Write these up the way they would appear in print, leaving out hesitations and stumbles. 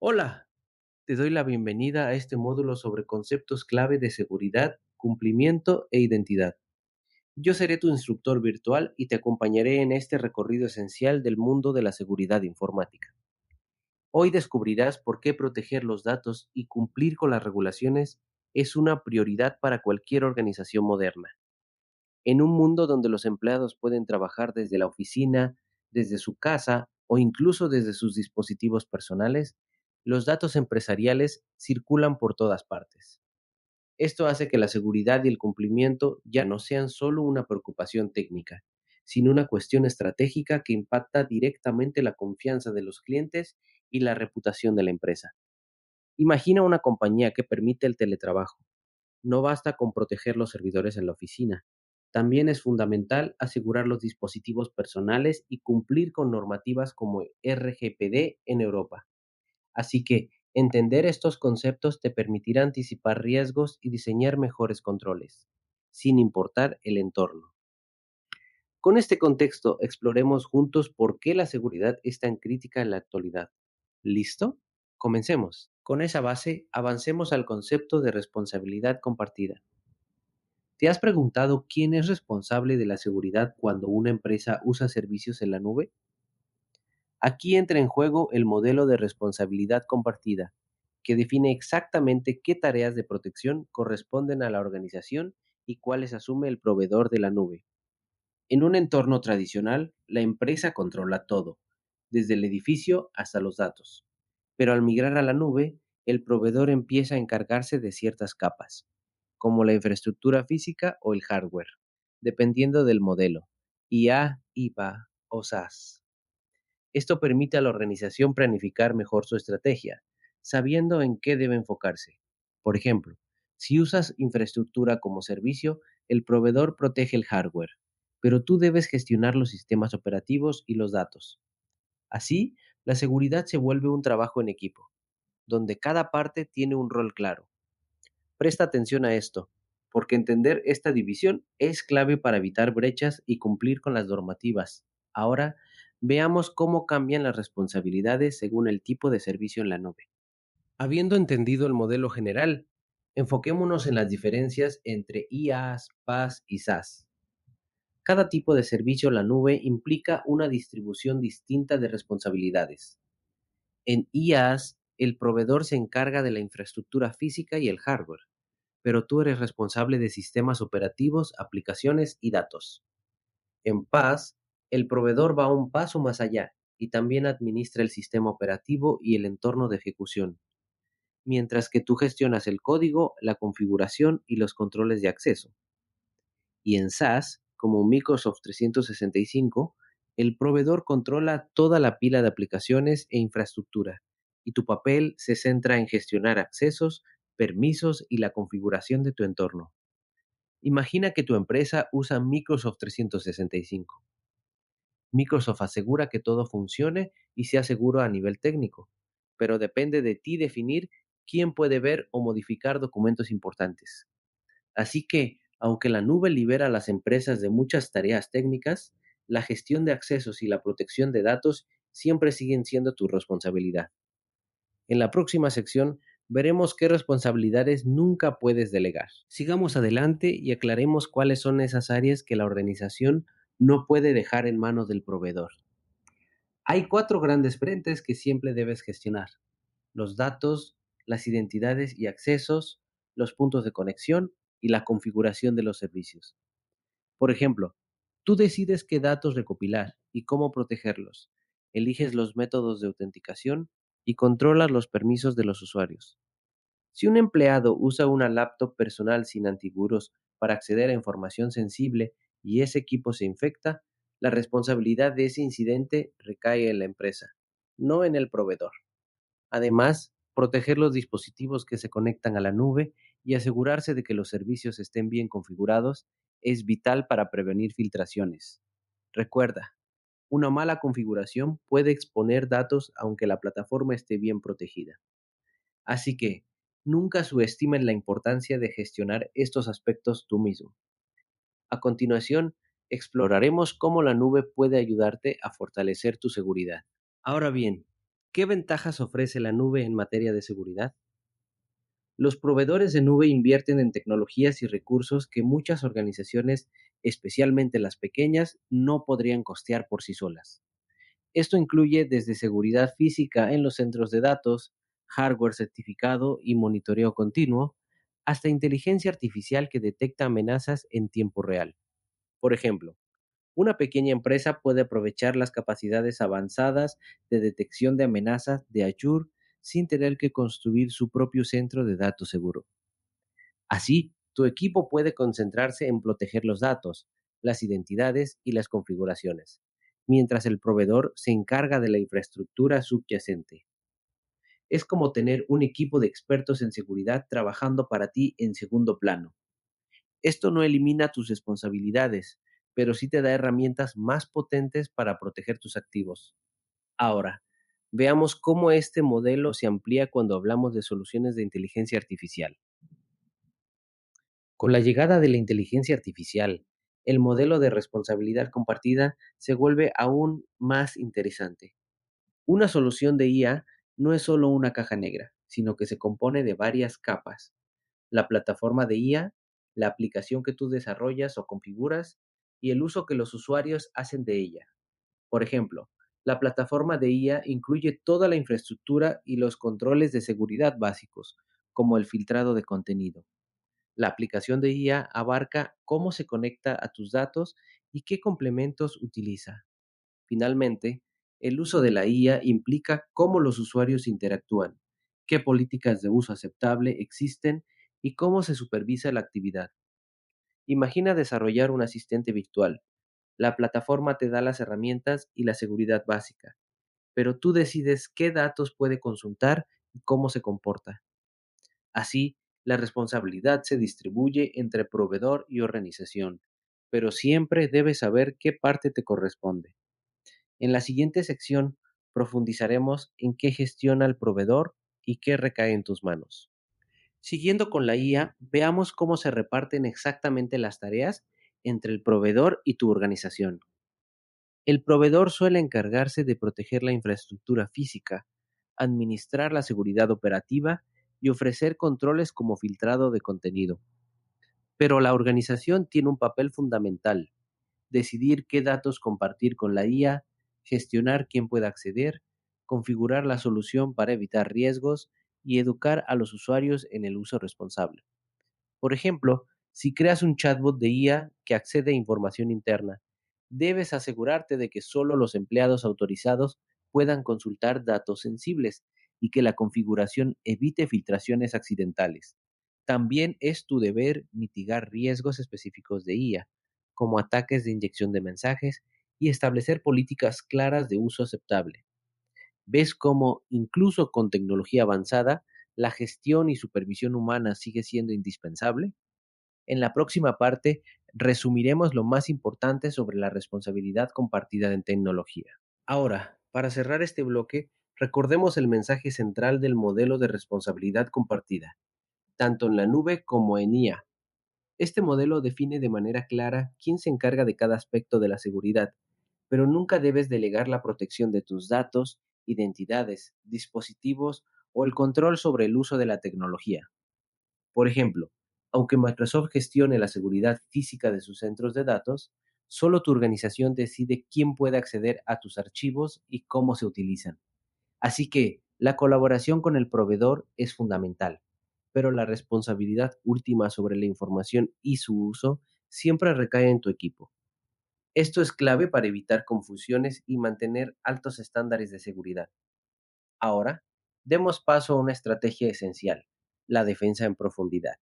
Hola, te doy la bienvenida a este módulo sobre conceptos clave de seguridad, cumplimiento e identidad. Yo seré tu instructor virtual y te acompañaré en este recorrido esencial del mundo de la seguridad informática. Hoy descubrirás por qué proteger los datos y cumplir con las regulaciones es una prioridad para cualquier organización moderna. En un mundo donde los empleados pueden trabajar desde la oficina, desde su casa o incluso desde sus dispositivos personales, los datos empresariales circulan por todas partes. Esto hace que la seguridad y el cumplimiento ya no sean solo una preocupación técnica, sino una cuestión estratégica que impacta directamente la confianza de los clientes y la reputación de la empresa. Imagina una compañía que permite el teletrabajo. No basta con proteger los servidores en la oficina. También es fundamental asegurar los dispositivos personales y cumplir con normativas como RGPD en Europa. Así que entender estos conceptos te permitirá anticipar riesgos y diseñar mejores controles, sin importar el entorno. Con este contexto, exploremos juntos por qué la seguridad es tan crítica en la actualidad. ¿Listo? Comencemos. Con esa base, avancemos al concepto de responsabilidad compartida. ¿Te has preguntado quién es responsable de la seguridad cuando una empresa usa servicios en la nube? Aquí entra en juego el modelo de responsabilidad compartida, que define exactamente qué tareas de protección corresponden a la organización y cuáles asume el proveedor de la nube. En un entorno tradicional, la empresa controla todo, desde el edificio hasta los datos. Pero al migrar a la nube, el proveedor empieza a encargarse de ciertas capas, como la infraestructura física o el hardware, dependiendo del modelo, IA, IPA o SaaS. Esto permite a la organización planificar mejor su estrategia, sabiendo en qué debe enfocarse. Por ejemplo, si usas infraestructura como servicio, el proveedor protege el hardware, pero tú debes gestionar los sistemas operativos y los datos. Así, la seguridad se vuelve un trabajo en equipo, donde cada parte tiene un rol claro. Presta atención a esto, porque entender esta división es clave para evitar brechas y cumplir con las normativas. Ahora, veamos cómo cambian las responsabilidades según el tipo de servicio en la nube. Habiendo entendido el modelo general, enfoquémonos en las diferencias entre IaaS, PaaS y SaaS. Cada tipo de servicio en la nube implica una distribución distinta de responsabilidades. En IaaS, el proveedor se encarga de la infraestructura física y el hardware, pero tú eres responsable de sistemas operativos, aplicaciones y datos. En PaaS, el proveedor va un paso más allá y también administra el sistema operativo y el entorno de ejecución, mientras que tú gestionas el código, la configuración y los controles de acceso. Y en SaaS, como Microsoft 365, el proveedor controla toda la pila de aplicaciones e infraestructura, y tu papel se centra en gestionar accesos, permisos y la configuración de tu entorno. Imagina que tu empresa usa Microsoft 365. Microsoft asegura que todo funcione y sea seguro a nivel técnico, pero depende de ti definir quién puede ver o modificar documentos importantes. Así que, aunque la nube libera a las empresas de muchas tareas técnicas, la gestión de accesos y la protección de datos siempre siguen siendo tu responsabilidad. En la próxima sección veremos qué responsabilidades nunca puedes delegar. Sigamos adelante y aclaremos cuáles son esas áreas que la organización no puede dejar en manos del proveedor. Hay cuatro grandes frentes que siempre debes gestionar: los datos, las identidades y accesos, los puntos de conexión y la configuración de los servicios. Por ejemplo, tú decides qué datos recopilar y cómo protegerlos, eliges los métodos de autenticación y controlas los permisos de los usuarios. Si un empleado usa una laptop personal sin antivirus para acceder a información sensible y ese equipo se infecta, la responsabilidad de ese incidente recae en la empresa, no en el proveedor. Además, proteger los dispositivos que se conectan a la nube y asegurarse de que los servicios estén bien configurados es vital para prevenir filtraciones. Recuerda, una mala configuración puede exponer datos aunque la plataforma esté bien protegida. Así que, nunca subestimen la importancia de gestionar estos aspectos tú mismo. A continuación, exploraremos cómo la nube puede ayudarte a fortalecer tu seguridad. Ahora bien, ¿Qué ventajas ofrece la nube en materia de seguridad? Los proveedores de nube invierten en tecnologías y recursos que muchas organizaciones, especialmente las pequeñas, no podrían costear por sí solas. Esto incluye desde seguridad física en los centros de datos, hardware certificado y monitoreo continuo, hasta inteligencia artificial que detecta amenazas en tiempo real. Por ejemplo, una pequeña empresa puede aprovechar las capacidades avanzadas de detección de amenazas de Azure sin tener que construir su propio centro de datos seguro. Así, tu equipo puede concentrarse en proteger los datos, las identidades y las configuraciones, mientras el proveedor se encarga de la infraestructura subyacente. Es como tener un equipo de expertos en seguridad trabajando para ti en segundo plano. Esto no elimina tus responsabilidades, pero sí te da herramientas más potentes para proteger tus activos. Ahora, veamos cómo este modelo se amplía cuando hablamos de soluciones de inteligencia artificial. Con la llegada de la inteligencia artificial, el modelo de responsabilidad compartida se vuelve aún más interesante. Una solución de IA no es solo una caja negra, sino que se compone de varias capas. La plataforma de IA, la aplicación que tú desarrollas o configuras y el uso que los usuarios hacen de ella. Por ejemplo, la plataforma de IA incluye toda la infraestructura y los controles de seguridad básicos, como el filtrado de contenido. La aplicación de IA abarca cómo se conecta a tus datos y qué complementos utiliza. Finalmente, el uso de la IA implica cómo los usuarios interactúan, qué políticas de uso aceptable existen y cómo se supervisa la actividad. Imagina desarrollar un asistente virtual. La plataforma te da las herramientas y la seguridad básica, pero tú decides qué datos puede consultar y cómo se comporta. Así, la responsabilidad se distribuye entre proveedor y organización, pero siempre debes saber qué parte te corresponde. En la siguiente sección profundizaremos en qué gestiona el proveedor y qué recae en tus manos. Siguiendo con la IA, veamos cómo se reparten exactamente las tareas entre el proveedor y tu organización. El proveedor suele encargarse de proteger la infraestructura física, administrar la seguridad operativa y ofrecer controles como filtrado de contenido. Pero la organización tiene un papel fundamental: decidir qué datos compartir con la IA, gestionar quién puede acceder, configurar la solución para evitar riesgos y educar a los usuarios en el uso responsable. Por ejemplo, si creas un chatbot de IA que accede a información interna, debes asegurarte de que solo los empleados autorizados puedan consultar datos sensibles y que la configuración evite filtraciones accidentales. También es tu deber mitigar riesgos específicos de IA, como ataques de inyección de mensajes, y establecer políticas claras de uso aceptable. ¿Ves cómo, incluso con tecnología avanzada, la gestión y supervisión humana sigue siendo indispensable? En la próxima parte resumiremos lo más importante sobre la responsabilidad compartida en tecnología. Ahora, para cerrar este bloque, recordemos el mensaje central del modelo de responsabilidad compartida, tanto en la nube como en IA. Este modelo define de manera clara quién se encarga de cada aspecto de la seguridad, pero nunca debes delegar la protección de tus datos, identidades, dispositivos o el control sobre el uso de la tecnología. Por ejemplo, aunque Microsoft gestione la seguridad física de sus centros de datos, solo tu organización decide quién puede acceder a tus archivos y cómo se utilizan. Así que la colaboración con el proveedor es fundamental, pero la responsabilidad última sobre la información y su uso siempre recae en tu equipo. Esto es clave para evitar confusiones y mantener altos estándares de seguridad. Ahora, demos paso a una estrategia esencial: la defensa en profundidad.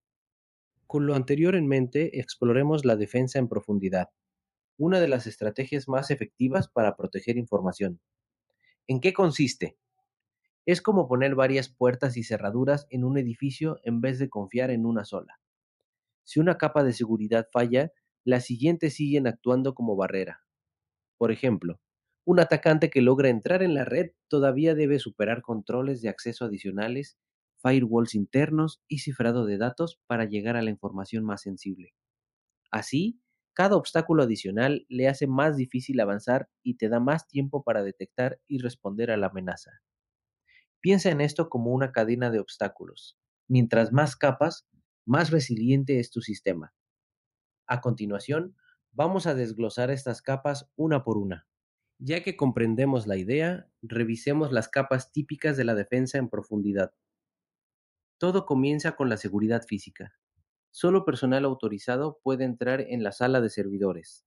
Con lo anterior en mente, exploremos la defensa en profundidad, una de las estrategias más efectivas para proteger información. ¿En qué consiste? Es como poner varias puertas y cerraduras en un edificio en vez de confiar en una sola. Si una capa de seguridad falla, las siguientes siguen actuando como barrera. Por ejemplo, un atacante que logra entrar en la red todavía debe superar controles de acceso adicionales, firewalls internos y cifrado de datos para llegar a la información más sensible. Así, cada obstáculo adicional le hace más difícil avanzar y te da más tiempo para detectar y responder a la amenaza. Piensa en esto como una cadena de obstáculos. Mientras más capas, más resiliente es tu sistema. A continuación, vamos a desglosar estas capas una por una. Ya que comprendemos la idea, revisemos las capas típicas de la defensa en profundidad. Todo comienza con la seguridad física. Solo personal autorizado puede entrar en la sala de servidores,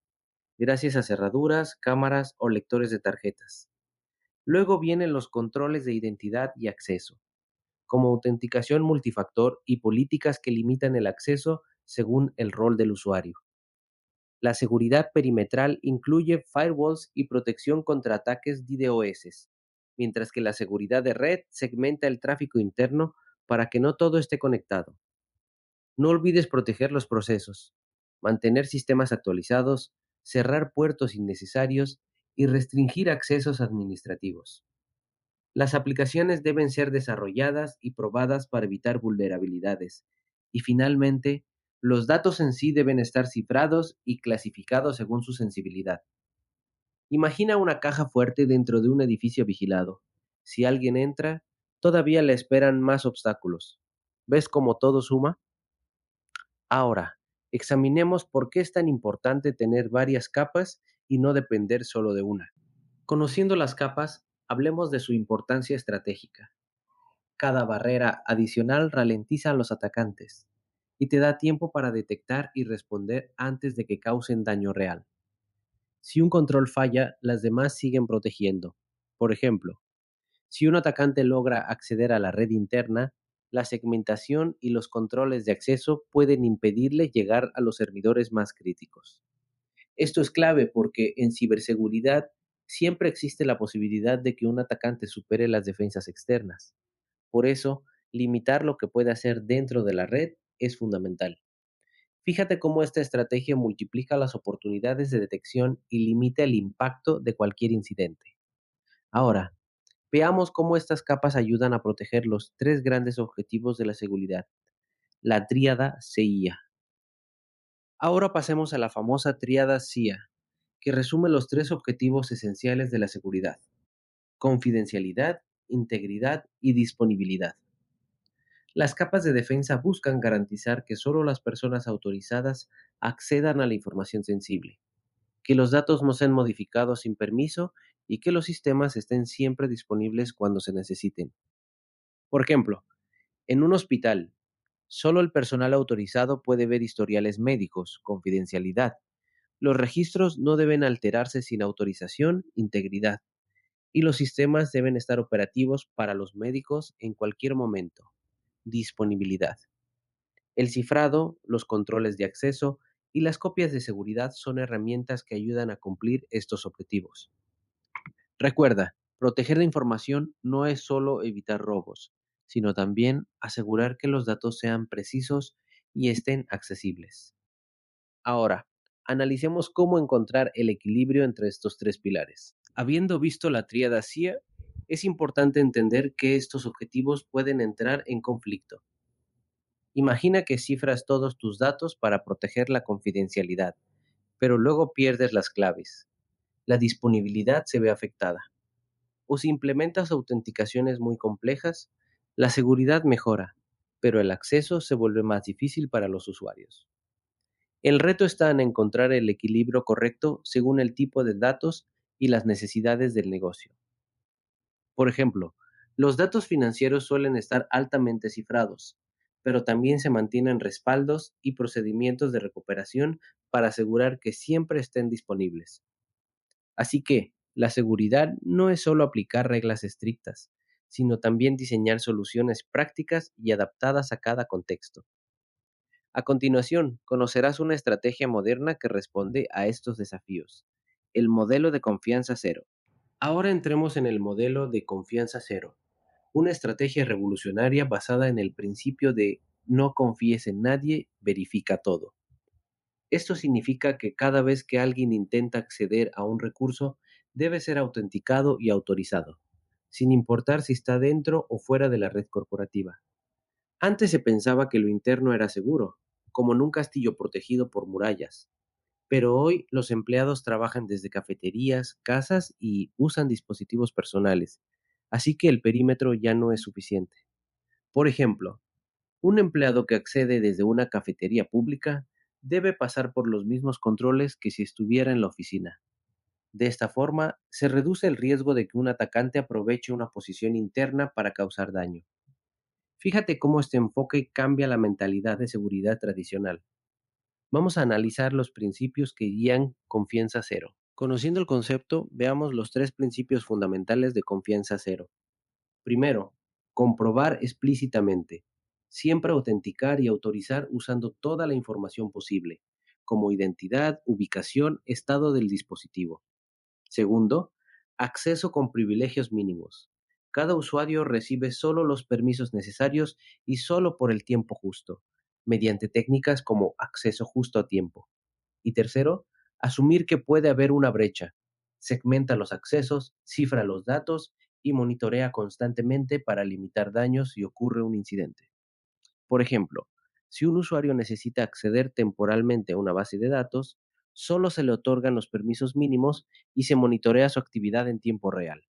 gracias a cerraduras, cámaras o lectores de tarjetas. Luego vienen los controles de identidad y acceso, como autenticación multifactor y políticas que limitan el acceso según el rol del usuario. La seguridad perimetral incluye firewalls y protección contra ataques DDoS, mientras que la seguridad de red segmenta el tráfico interno para que no todo esté conectado. No olvides proteger los procesos, mantener sistemas actualizados, cerrar puertos innecesarios y restringir accesos administrativos. Las aplicaciones deben ser desarrolladas y probadas para evitar vulnerabilidades. Y finalmente, los datos en sí deben estar cifrados y clasificados según su sensibilidad. Imagina una caja fuerte dentro de un edificio vigilado. Si alguien entra, todavía le esperan más obstáculos. ¿Ves cómo todo suma? Ahora, examinemos por qué es tan importante tener varias capas y no depender solo de una. Conociendo las capas, hablemos de su importancia estratégica. Cada barrera adicional ralentiza a los atacantes y te da tiempo para detectar y responder antes de que causen daño real. Si un control falla, las demás siguen protegiendo. Por ejemplo, si un atacante logra acceder a la red interna, la segmentación y los controles de acceso pueden impedirle llegar a los servidores más críticos. Esto es clave porque en ciberseguridad siempre existe la posibilidad de que un atacante supere las defensas externas. Por eso, limitar lo que puede hacer dentro de la red es fundamental. Fíjate cómo esta estrategia multiplica las oportunidades de detección y limita el impacto de cualquier incidente. Ahora, veamos cómo estas capas ayudan a proteger los tres grandes objetivos de la seguridad, la tríada CIA. Ahora pasemos a la famosa tríada CIA, que resume los tres objetivos esenciales de la seguridad: confidencialidad, integridad y disponibilidad. Las capas de defensa buscan garantizar que solo las personas autorizadas accedan a la información sensible, que los datos no sean modificados sin permiso y que los sistemas estén siempre disponibles cuando se necesiten. Por ejemplo, en un hospital, solo el personal autorizado puede ver historiales médicos, confidencialidad. Los registros no deben alterarse sin autorización, integridad, y los sistemas deben estar operativos para los médicos en cualquier momento, disponibilidad. El cifrado, los controles de acceso y las copias de seguridad son herramientas que ayudan a cumplir estos objetivos. Recuerda, proteger la información no es solo evitar robos, sino también asegurar que los datos sean precisos y estén accesibles. Ahora, analicemos cómo encontrar el equilibrio entre estos tres pilares. Habiendo visto la tríada CIA, es importante entender que estos objetivos pueden entrar en conflicto. Imagina que cifras todos tus datos para proteger la confidencialidad, pero luego pierdes las claves. La disponibilidad se ve afectada. O si implementas autenticaciones muy complejas, la seguridad mejora, pero el acceso se vuelve más difícil para los usuarios. El reto está en encontrar el equilibrio correcto según el tipo de datos y las necesidades del negocio. Por ejemplo, los datos financieros suelen estar altamente cifrados, pero también se mantienen respaldos y procedimientos de recuperación para asegurar que siempre estén disponibles. Así que, la seguridad no es solo aplicar reglas estrictas, sino también diseñar soluciones prácticas y adaptadas a cada contexto. A continuación, conocerás una estrategia moderna que responde a estos desafíos: el modelo de confianza cero. Ahora entremos en el modelo de confianza cero, una estrategia revolucionaria basada en el principio de no confíes en nadie, verifica todo. Esto significa que cada vez que alguien intenta acceder a un recurso, debe ser autenticado y autorizado, sin importar si está dentro o fuera de la red corporativa. Antes se pensaba que lo interno era seguro, como en un castillo protegido por murallas, pero hoy los empleados trabajan desde cafeterías, casas y usan dispositivos personales, así que el perímetro ya no es suficiente. Por ejemplo, un empleado que accede desde una cafetería pública debe pasar por los mismos controles que si estuviera en la oficina. De esta forma, se reduce el riesgo de que un atacante aproveche una posición interna para causar daño. Fíjate cómo este enfoque cambia la mentalidad de seguridad tradicional. Vamos a analizar los principios que guían Confianza Cero. Conociendo el concepto, veamos los tres principios fundamentales de Confianza Cero. Primero, comprobar explícitamente. Siempre autenticar y autorizar usando toda la información posible, como identidad, ubicación, estado del dispositivo. Segundo, acceso con privilegios mínimos. Cada usuario recibe solo los permisos necesarios y solo por el tiempo justo, mediante técnicas como acceso justo a tiempo. Y tercero, asumir que puede haber una brecha. Segmenta los accesos, cifra los datos y monitorea constantemente para limitar daños si ocurre un incidente. Por ejemplo, si un usuario necesita acceder temporalmente a una base de datos, solo se le otorgan los permisos mínimos y se monitorea su actividad en tiempo real.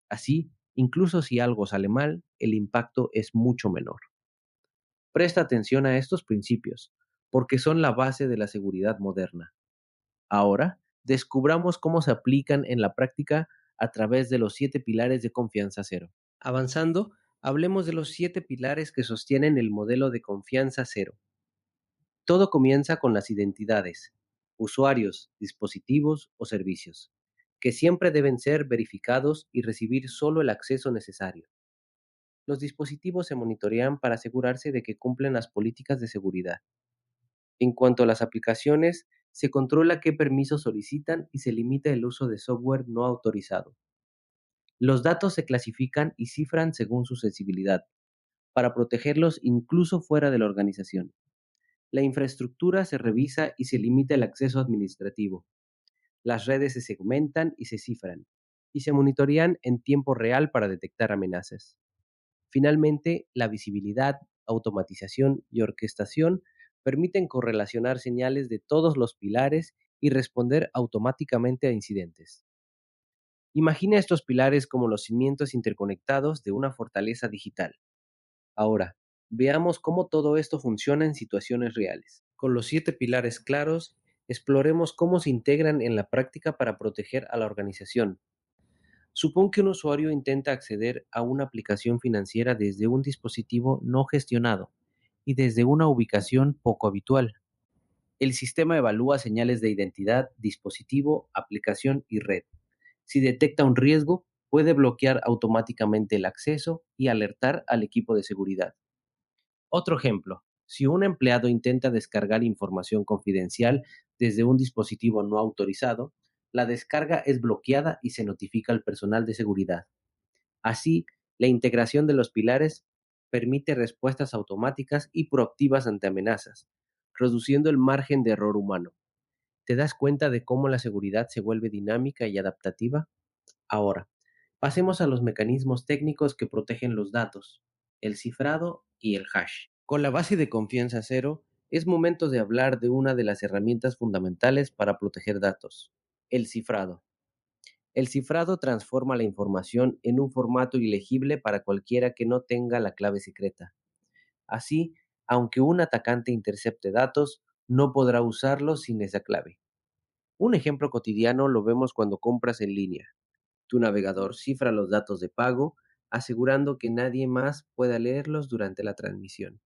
Así, incluso si algo sale mal, el impacto es mucho menor. Presta atención a estos principios, porque son la base de la seguridad moderna. Ahora, descubramos cómo se aplican en la práctica a través de los 7 pilares de Confianza Cero. Avanzando, hablemos de los 7 pilares que sostienen el modelo de Confianza Cero. Todo comienza con las identidades, usuarios, dispositivos o servicios, que siempre deben ser verificados y recibir solo el acceso necesario. Los dispositivos se monitorean para asegurarse de que cumplen las políticas de seguridad. En cuanto a las aplicaciones, se controla qué permisos solicitan y se limita el uso de software no autorizado. Los datos se clasifican y cifran según su sensibilidad, para protegerlos incluso fuera de la organización. La infraestructura se revisa y se limita el acceso administrativo. Las redes se segmentan y se cifran, y se monitorean en tiempo real para detectar amenazas. Finalmente, la visibilidad, automatización y orquestación permiten correlacionar señales de todos los pilares y responder automáticamente a incidentes. Imagina estos pilares como los cimientos interconectados de una fortaleza digital. Ahora, veamos cómo todo esto funciona en situaciones reales. Con los 7 pilares claros, exploremos cómo se integran en la práctica para proteger a la organización. Supón que un usuario intenta acceder a una aplicación financiera desde un dispositivo no gestionado y desde una ubicación poco habitual. El sistema evalúa señales de identidad, dispositivo, aplicación y red. Si detecta un riesgo, puede bloquear automáticamente el acceso y alertar al equipo de seguridad. Otro ejemplo, si un empleado intenta descargar información confidencial desde un dispositivo no autorizado, la descarga es bloqueada y se notifica al personal de seguridad. Así, la integración de los pilares permite respuestas automáticas y proactivas ante amenazas, reduciendo el margen de error humano. ¿Te das cuenta de cómo la seguridad se vuelve dinámica y adaptativa? Ahora, pasemos a los mecanismos técnicos que protegen los datos, el cifrado y el hash. Con la base de Confianza Cero, es momento de hablar de una de las herramientas fundamentales para proteger datos, el cifrado. El cifrado transforma la información en un formato ilegible para cualquiera que no tenga la clave secreta. Así, aunque un atacante intercepte datos, no podrá usarlos sin esa clave. Un ejemplo cotidiano lo vemos cuando compras en línea. Tu navegador cifra los datos de pago, asegurando que nadie más pueda leerlos durante la transmisión.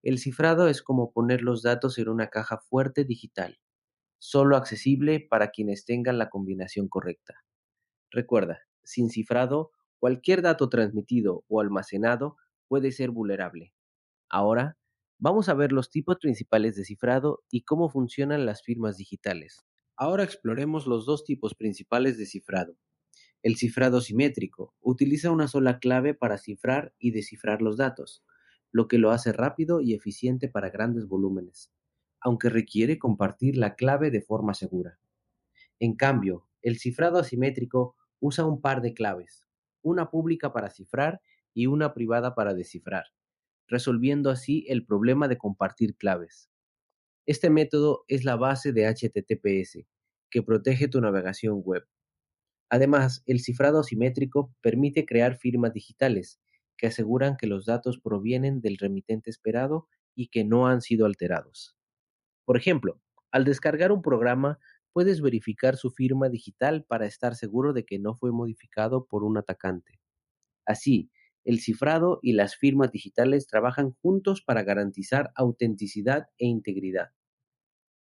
El cifrado es como poner los datos en una caja fuerte digital, solo accesible para quienes tengan la combinación correcta. Recuerda, sin cifrado, cualquier dato transmitido o almacenado puede ser vulnerable. Ahora, vamos a ver los tipos principales de cifrado y cómo funcionan las firmas digitales. Ahora exploremos los dos tipos principales de cifrado. El cifrado simétrico utiliza una sola clave para cifrar y descifrar los datos, lo que lo hace rápido y eficiente para grandes volúmenes, aunque requiere compartir la clave de forma segura. En cambio, el cifrado asimétrico usa un par de claves, una pública para cifrar y una privada para descifrar, resolviendo así el problema de compartir claves. Este método es la base de HTTPS, que protege tu navegación web. Además, el cifrado simétrico permite crear firmas digitales que aseguran que los datos provienen del remitente esperado y que no han sido alterados. Por ejemplo, al descargar un programa, puedes verificar su firma digital para estar seguro de que no fue modificado por un atacante. Así, el cifrado y las firmas digitales trabajan juntos para garantizar autenticidad e integridad.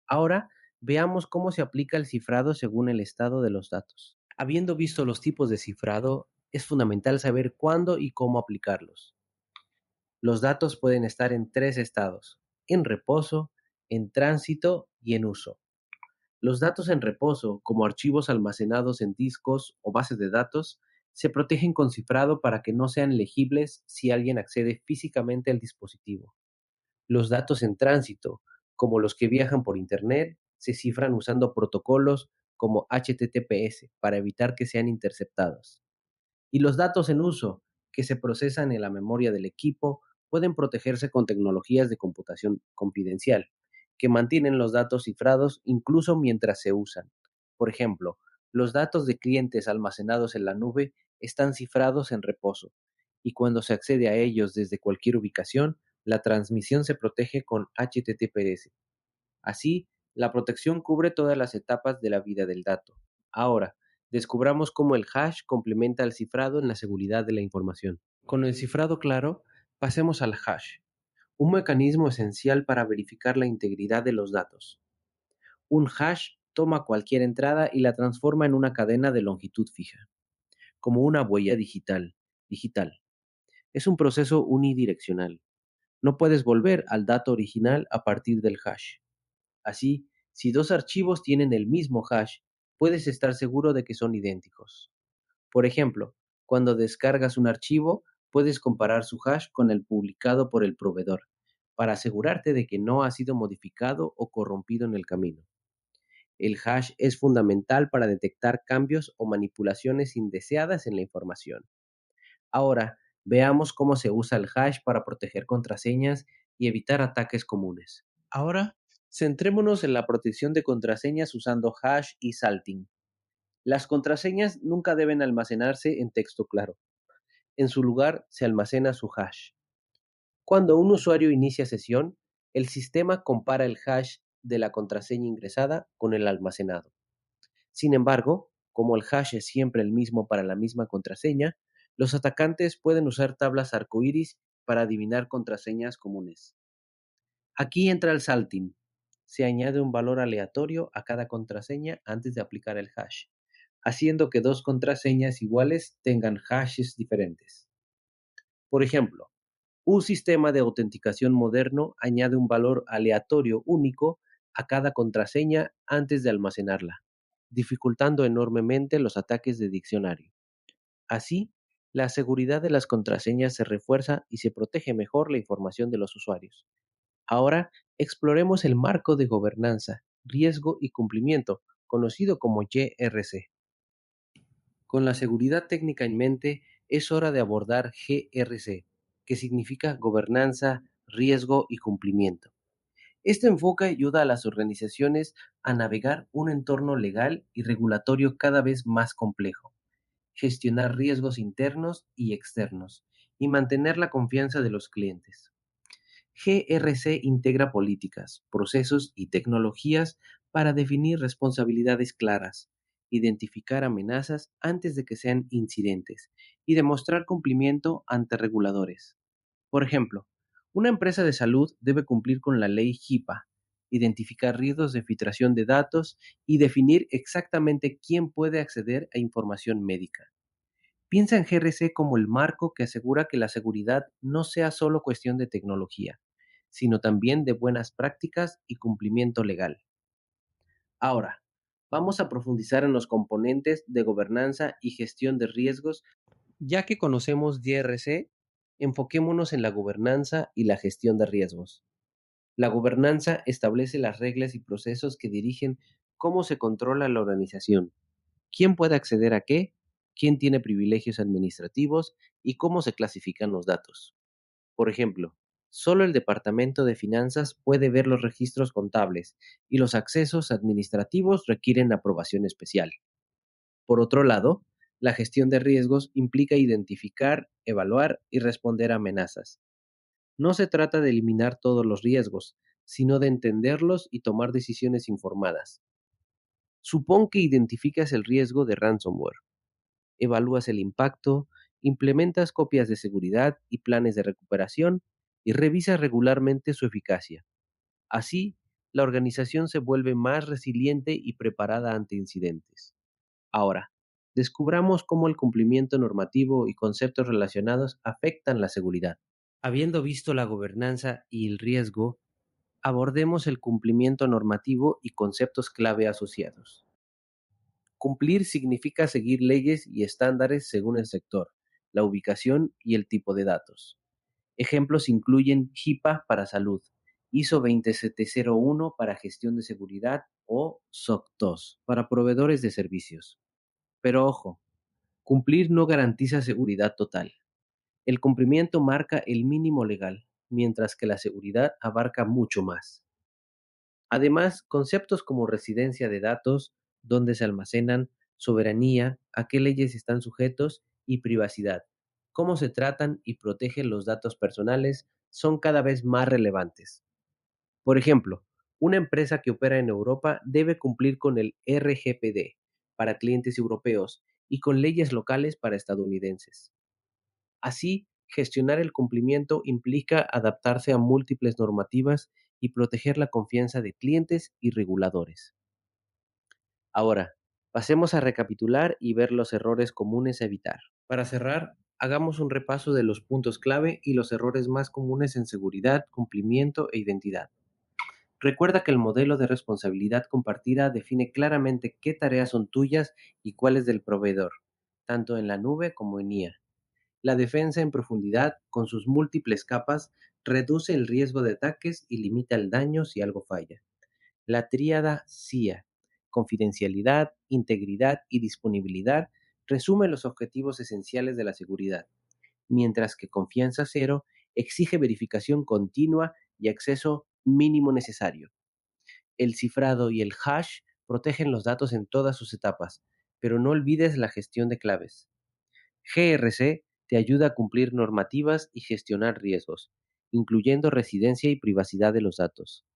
Ahora, veamos cómo se aplica el cifrado según el estado de los datos. Habiendo visto los tipos de cifrado, es fundamental saber cuándo y cómo aplicarlos. Los datos pueden estar en tres estados: en reposo, en tránsito y en uso. Los datos en reposo, como archivos almacenados en discos o bases de datos, se protegen con cifrado para que no sean legibles si alguien accede físicamente al dispositivo. Los datos en tránsito, como los que viajan por Internet, se cifran usando protocolos como HTTPS para evitar que sean interceptados. Y los datos en uso, que se procesan en la memoria del equipo, pueden protegerse con tecnologías de computación confidencial, que mantienen los datos cifrados incluso mientras se usan. Por ejemplo, los datos de clientes almacenados en la nube están cifrados en reposo, y cuando se accede a ellos desde cualquier ubicación, la transmisión se protege con HTTPS. Así, la protección cubre todas las etapas de la vida del dato. Ahora, descubramos cómo el hash complementa al cifrado en la seguridad de la información. Con el cifrado claro, pasemos al hash, un mecanismo esencial para verificar la integridad de los datos. Un hash toma cualquier entrada y la transforma en una cadena de longitud fija, como una huella digital. Es un proceso unidireccional. No puedes volver al dato original a partir del hash. Así, si dos archivos tienen el mismo hash, puedes estar seguro de que son idénticos. Por ejemplo, cuando descargas un archivo, puedes comparar su hash con el publicado por el proveedor, para asegurarte de que no ha sido modificado o corrompido en el camino. El hash es fundamental para detectar cambios o manipulaciones indeseadas en la información. Ahora, veamos cómo se usa el hash para proteger contraseñas y evitar ataques comunes. Ahora, centrémonos en la protección de contraseñas usando hash y salting. Las contraseñas nunca deben almacenarse en texto claro. En su lugar se almacena su hash. Cuando un usuario inicia sesión, el sistema compara el hash de la contraseña ingresada con el almacenado. Sin embargo, como el hash es siempre el mismo para la misma contraseña, los atacantes pueden usar tablas arcoíris para adivinar contraseñas comunes. Aquí entra el salting. Se añade un valor aleatorio a cada contraseña antes de aplicar el hash, haciendo que dos contraseñas iguales tengan hashes diferentes. Por ejemplo, un sistema de autenticación moderno añade un valor aleatorio único a cada contraseña antes de almacenarla, dificultando enormemente los ataques de diccionario. Así, la seguridad de las contraseñas se refuerza y se protege mejor la información de los usuarios. Ahora, exploremos el marco de gobernanza, riesgo y cumplimiento, conocido como GRC. Con la seguridad técnica en mente, es hora de abordar GRC, que significa gobernanza, riesgo y cumplimiento. Este enfoque ayuda a las organizaciones a navegar un entorno legal y regulatorio cada vez más complejo, gestionar riesgos internos y externos, y mantener la confianza de los clientes. GRC integra políticas, procesos y tecnologías para definir responsabilidades claras, identificar amenazas antes de que sean incidentes y demostrar cumplimiento ante reguladores. Por ejemplo, una empresa de salud debe cumplir con la ley HIPAA, identificar riesgos de filtración de datos y definir exactamente quién puede acceder a información médica. Piensa en GRC como el marco que asegura que la seguridad no sea solo cuestión de tecnología, sino también de buenas prácticas y cumplimiento legal. Ahora, vamos a profundizar en los componentes de gobernanza y gestión de riesgos. Ya que conocemos GRC, enfoquémonos en la gobernanza y la gestión de riesgos. La gobernanza establece las reglas y procesos que dirigen cómo se controla la organización, quién puede acceder a qué, quién tiene privilegios administrativos y cómo se clasifican los datos. Por ejemplo, solo el Departamento de Finanzas puede ver los registros contables y los accesos administrativos requieren aprobación especial. Por otro lado, la gestión de riesgos implica identificar, evaluar y responder a amenazas. No se trata de eliminar todos los riesgos, sino de entenderlos y tomar decisiones informadas. Supón que identificas el riesgo de ransomware, evalúas el impacto, implementas copias de seguridad y planes de recuperación y revisas regularmente su eficacia. Así, la organización se vuelve más resiliente y preparada ante incidentes. Ahora, descubramos cómo el cumplimiento normativo y conceptos relacionados afectan la seguridad. Habiendo visto la gobernanza y el riesgo, abordemos el cumplimiento normativo y conceptos clave asociados. Cumplir significa seguir leyes y estándares según el sector, la ubicación y el tipo de datos. Ejemplos incluyen HIPAA para salud, ISO 27701 para gestión de seguridad o SOC 2 para proveedores de servicios. Pero ojo, cumplir no garantiza seguridad total. El cumplimiento marca el mínimo legal, mientras que la seguridad abarca mucho más. Además, conceptos como residencia de datos, dónde se almacenan, soberanía, a qué leyes están sujetos y privacidad, cómo se tratan y protegen los datos personales son cada vez más relevantes. Por ejemplo, una empresa que opera en Europa debe cumplir con el RGPD para clientes europeos y con leyes locales para estadounidenses. Así, gestionar el cumplimiento implica adaptarse a múltiples normativas y proteger la confianza de clientes y reguladores. Ahora, pasemos a recapitular y ver los errores comunes a evitar. Para cerrar, hagamos un repaso de los puntos clave y los errores más comunes en seguridad, cumplimiento e identidad. Recuerda que el modelo de responsabilidad compartida define claramente qué tareas son tuyas y cuáles del proveedor, tanto en la nube como en IA. La defensa en profundidad, con sus múltiples capas, reduce el riesgo de ataques y limita el daño si algo falla. La tríada CIA, confidencialidad, integridad y disponibilidad, resume los objetivos esenciales de la seguridad, mientras que confianza cero exige verificación continua y acceso mínimo necesario. El cifrado y el hash protegen los datos en todas sus etapas, pero no olvides la gestión de claves. GRC te ayuda a cumplir normativas y gestionar riesgos, incluyendo residencia y privacidad de los datos.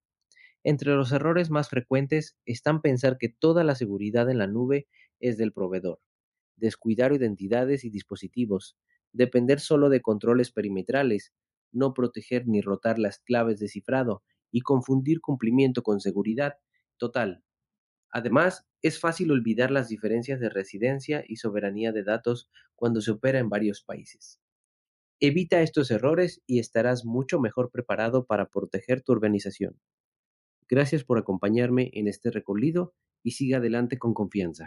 Entre los errores más frecuentes están pensar que toda la seguridad en la nube es del proveedor, descuidar identidades y dispositivos, depender solo de controles perimetrales, no proteger ni rotar las claves de cifrado y confundir cumplimiento con seguridad total. Además, es fácil olvidar las diferencias de residencia y soberanía de datos cuando se opera en varios países. Evita estos errores y estarás mucho mejor preparado para proteger tu organización. Gracias por acompañarme en este recorrido y siga adelante con confianza.